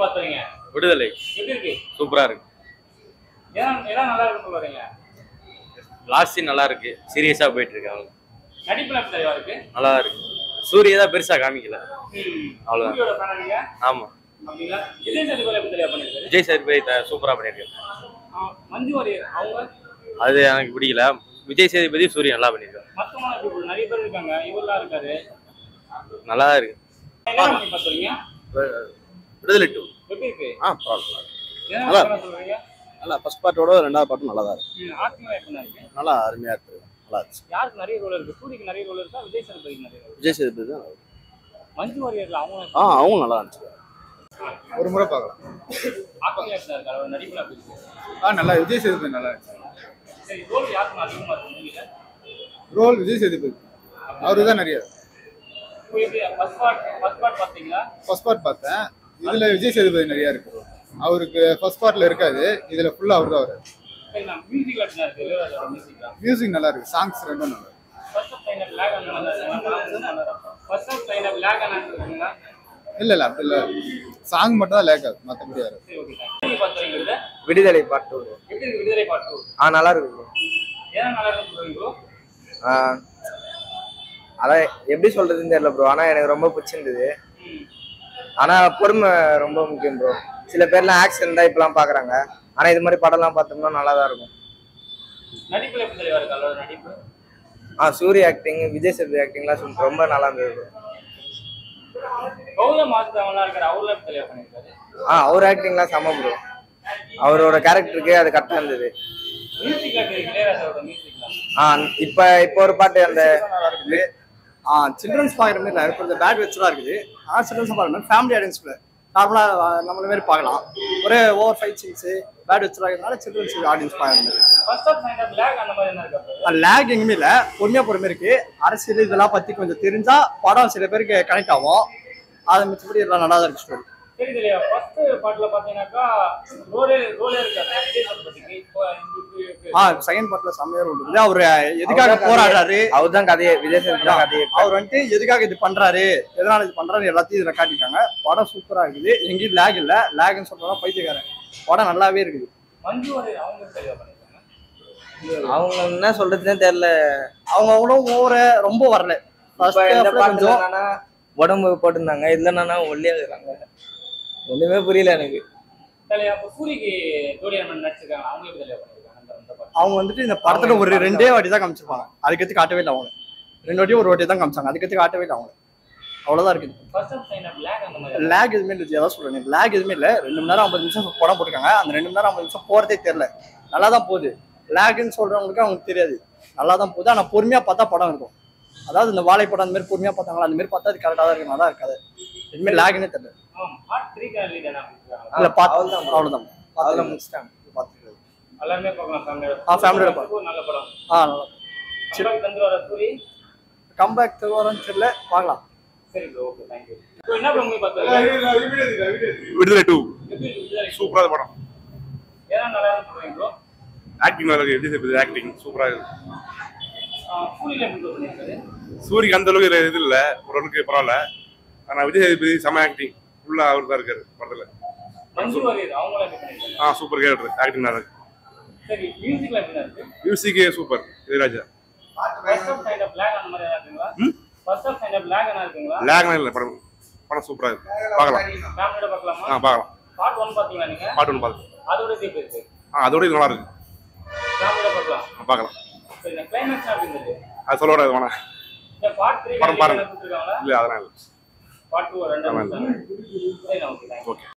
பாத்தீங்க விடுதலை எப்படி இருக்கு? சூப்பரா இருக்கு. ஏன் நல்லா இருக்குன்னு சொல்றீங்க? லாஸ்ட் சீன் நல்லா இருக்கு. சீரியஸா போயிட்டு இருக்கு. அவ்வளவு நடிப்புல எப்படி தெளிவா இருக்கு? நல்லா இருக்கு. சூரிய தான் பெருசா காமிக்கல. அவ்வளவுதான். சூரியோட ஃபேன் நீங்க? ஆமா. அப்படிங்களா? விஜய் சேதுபதி எப்படி தெளிவா பண்ணிருக்காரு? விஜய் சேதுபதி சூப்பரா பண்ணிருக்காரு. மஞ்சு வாரியர் அவங்க அது எனக்கு பிடிக்கல. விஜய் சேதுபதி சூரிய நல்லா பண்ணிருக்காரு. மத்தவங்க நிறைய பேர் இருக்காங்க, இவரெல்லாம் இருக்காரு. நல்லா தான் இருக்கு. என்ன பண்ணி பாத்தீங்க? விடுதலை 2 எப்படி இருக்கு? பரவாயில்ல. என்ன சொல்றீங்க? நல்லா ஃபர்ஸ்ட் பார்ட்டோட ரெண்டாவது பார்ட்டும் நல்லா தான் இருக்கு. ஆக்டிங்கா எப்படி இருக்கு? நல்லா அருமையா இருக்கு. நல்லா இருக்கு. யாருக்கு நிறைய ரோல் இருக்கு? சூரிக்கு நிறைய ரோல் இருக்கா? விஜய் சேதுபதிக்கு நிறைய ரோல்? விஜய் சேதுபதி தான். மஞ்சு வாரியர்ல அவங்க அவங்க நல்லா இருந்துச்சு. ஒரு முறை பார்க்கலாம். ஆக்டிங்கா எப்படி இருக்கு? அவர் நடிப்புல எப்படி இருக்கு? நல்லா விஜய் சேதுபதி நல்லா இருந்துச்சு. சரி, ரோல் யாருக்கு அதிகமா இருக்கு மூவில? ரோல் விஜய் சேதுபதி அவரு தான் நிறைய. ஃபர்ஸ்ட் பார்ட் பாத்தீங்களா? ஃபர்ஸ்ட் பார்ட் பார்த்தேன். இதுல விஜய் சேதுபதி நிறைய இருக்கு. அவருக்கு ஃபர்ஸ்ட் பார்ட்ல இருக்காது, இதுல ஃபுல்லா அவர் தான் வராரு. சரி, நான் மியூசிக் எப்படி இருக்கு? இளையராஜாவோட மியூசிக் மியூசிக் நல்லா இருக்கு. சாங்ஸ் ரெண்டும் நல்லா இருக்கு. ஃபர்ஸ்ட் ஆஃப் லைன் லாக் ஆனா ஃபர்ஸ்ட் ஆஃப் லைன் லாக் ஆனா இருக்குங்களா? இல்ல அப்படி இல்ல, சாங் மட்டும் தான் லேக் ஆகுது, மத்தபடி வராது. சரி, ஓகே. நீங்க பாத்தீங்களா? விடுதலை பார்ட் 2 எப்படி இருக்கு விடுதலை பார்ட் 2? நல்லா இருக்கு ப்ரோ. ஏன் நல்லா இருக்குன்னு சொல்றீங்க ப்ரோ? அதான் எப்படி சொல்றதுன்னு தெரியல ப்ரோ. ஆனா எனக்கு ரொம்ப பிடிச்சிருந்தது. ஆனா பொறுமை ரொம்ப முக்கியம் ப்ரோ. சில பேர்லாம் ஆக்ஷன் தான் இப்பெல்லாம் பாக்குறாங்க. ஆனா இது மாதிரி படம்லாம் பார்த்தோம்னா நல்லா தான் இருக்கும். நடிப்புல எப்படி தெளிவா இருக்கு? அவரோட நடிப்பு சூரிய ஆக்டிங், விஜய் சேதுபதி ஆக்டிங்லாம் ரொம்ப நல்லா இருந்தது. கௌதம் மாசுதாவெல்லாம் இருக்காரு, அவர்லாம் எப்படி தெளிவா பண்ணிருக்காரு? அவர் ஆக்டிங்லாம் செம ப்ரோ. அவரோட கேரக்டருக்கு அது கரெக்டா இருந்தது. மியூசிக்ல எப்படி இருக்கு? இளையராஜாவோட மியூசிக்லாம் இப்போ ஒரு பாட்டு அந்த சில்ட்ரன்ஸ் பார்க்குற மாதிரி இல்லை, கொஞ்சம் பேட் வச்சுலாம் இருக்குது. ஆனால் சில்ட்ரன்ஸ் பார்க்குற மாதிரி ஃபேமிலி ஆடியன்ஸ்ல நார்மலாக நம்மள மாதிரி பார்க்கலாம். ஒரே ஓவர் ஃபைட் சீன்ஸு பேட் வச்சுலாம் இருக்கிறதுனால சில்ட்ரன்ஸ் ஆடியன்ஸ் பார்க்குறது. ஃபர்ஸ்ட் ஆஃப் லைன் லாக் அந்த மாதிரி என்ன இருக்கு? லேக் எங்குமே இல்லை, பொறுமை இருக்கு. அரசியல் இதெல்லாம் பற்றி கொஞ்சம் தெரிஞ்சா படம் சில பேருக்கு கனெக்ட் ஆகும். அதை மிச்சப்படி எல்லாம் நல்லா தான் இருக்கு ஸ்டோரி. சரி தெரியா, ஃபர்ஸ்ட் பார்ட்ல பாத்தீங்கன்னாக்கா ரோலே இருக்காரு விஜய் சேதுபதிக்கு. செகண்ட் பார்ட்ல செம்மையா ரோல் இருக்குது. அவர் எதுக்காக போராடுறாரு, அவர் தான் கதையே. விஜய் சேதுபதி தான் கதையே. அவர் வந்துட்டு எதுக்காக இது பண்றாரு, எதனால இது பண்றாரு எல்லாத்தையும் இதுல காட்டிட்டாங்க. படம் சூப்பரா இருக்குது. எங்கேயும் லேக் இல்ல. லேக்னு சொல்றதா பைத்தியக்காரன். படம் நல்லாவே இருக்குது. மஞ்சு வாரியர் அவங்க சரியா பண்ணிருக்காங்க. அவங்க என்ன சொல்றதுன்னே தெரியல. அவங்க அவ்வளவு ஓவர ரொம்ப வரல. உடம்பு போட்டிருந்தாங்க, இல்லைன்னா ஒல்லியா இருக்கிறாங்க. ஒண்ணுமே புரியல எனக்கு. சரி, அப்ப சூரிக்கு ஜோடியா நடிச்சிருக்காங்க, அவங்க எப்படி தெளிவா பண்ணிருக்காங்க அந்த பாட்டு? அவங்க வந்துட்டு இந்த படத்துல ஒரு 2 வாட்டி தான் காமிச்சிருப்பாங்க. அதுக்கடுத்து காட்டவே இல்லை அவங்க. 2 வாட்டியும் ஒரு வாட்டி தான் காமிச்சாங்க. அதுக்கடுத்து காட்டவே இல்லை அவங்க. அவ்வளவுதான் இருக்குது. ஃபர்ஸ்ட் ஆஃப் லைன் லாக் அந்த மாதிரி லேக் எதுவுமே இல்லை. ஏதாவது சொல்றேன், லேக் எதுவுமே இல்லை. 2 மணி நேரம் 50 நிமிஷம் படம் போட்டிருக்காங்க. அந்த 2 மணி நேரம் 50 நிமிஷம் போறதே தெரியல. நல்லா தான் போகுது. லேக்னு சொல்றவங்களுக்கு அவங்களுக்கு தெரியாது, நல்லா தான் போகுது. ஆனா பொறுமையா பார்த்தா படம் இருக்கும். அதாவது இந்த வாழை படம் அந்த மாதிரி பொறுமையா பார்த்தாங்களா, அந்த மாதிரி பார்த்தா அது கரெக்டாக தான் இருக்கு, நல்லா இருக்காது. எதுவுமே லேக்னே தெரியல. பார்ட் 3 கார்லி தான இல்ல அவ்வளவுதான் அதெல்லாம் முடிச்சிட்டாங்க. பார்த்துக்கிறது எல்லாரும் பார்க்கலாம் ஃபேமிலியோட. ஃபேமிலியோட பார்க்கலாம். நல்ல படம். நல்லா சிவன் தந்துவர சூரி கம்பேக் தருவாரான்னு தெரியல, பார்க்கலாம். சரி ப்ரோ, ஓகே, थैंक यू. இப்போ என்ன மூவி பார்த்தீங்க? விடுதலை 2 விடுதலை சூப்பரா படம். ஏன்னா நல்லா இருக்கு ப்ரோ. ஆக்டிங் நல்லா இருக்கு. விஜய் சேதுபதி ஆக்டிங் சூப்பரா இருக்கு. சூரியில எப்படி பண்ணிருக்காரு? சூரிக்கு அந்த அளவுக்கு இது இல்ல, ஓரளவுக்கு பரவாயில்ல. ஆனா விஜய் சேதுபதி செம ஆக்டிங், ஃபுல்லா அவர் தான் இருக்காரு படத்துல. மஞ்சு வாரியர் அவங்கள எப்படி பண்ணிருக்காங்க? சூப்பர் கேரக்டர், ஆக்டிங் நல்லா இருக்கு. சரி, மியூசிக்ல எப்படி இருக்கு? மியூசிக்கே super. Ilaiyaraaja. First of line lock அந்த மாதிரி இருக்குங்களா? ஃபர்ஸ்ட் ஆஃப் லைன் லாக் என்ன இருக்குங்களா? லேக்லாம் இல்ல. படம் சூப்பரா இருக்கு, பார்க்கலாம். ஃபேமிலியோட பார்க்கலாமா? பார்க்கலாம். பார்ட் 1 பாத்தீங்களா நீங்க? பார்ட் 1 பார்க்கலாம். அதோட எப்படி இருக்கு? அதோட இது நல்லா இருக்கு, ஃபேமிலியோட பார்க்கலாம். பார்க்கலாம். சரி, கிளைமாக்ஸ் எப்படி இருந்தது? அது சொல்ல வராது வேணா. இந்த பார்ட் 3 படம் பாருங்க. கொடுத்துருக்காங்களா? இல்ல அதெல்லாம் இல்ல. பார்ட் 2 ரெண்டு. சரி, ஓகே, थैंक यू. ஓகே.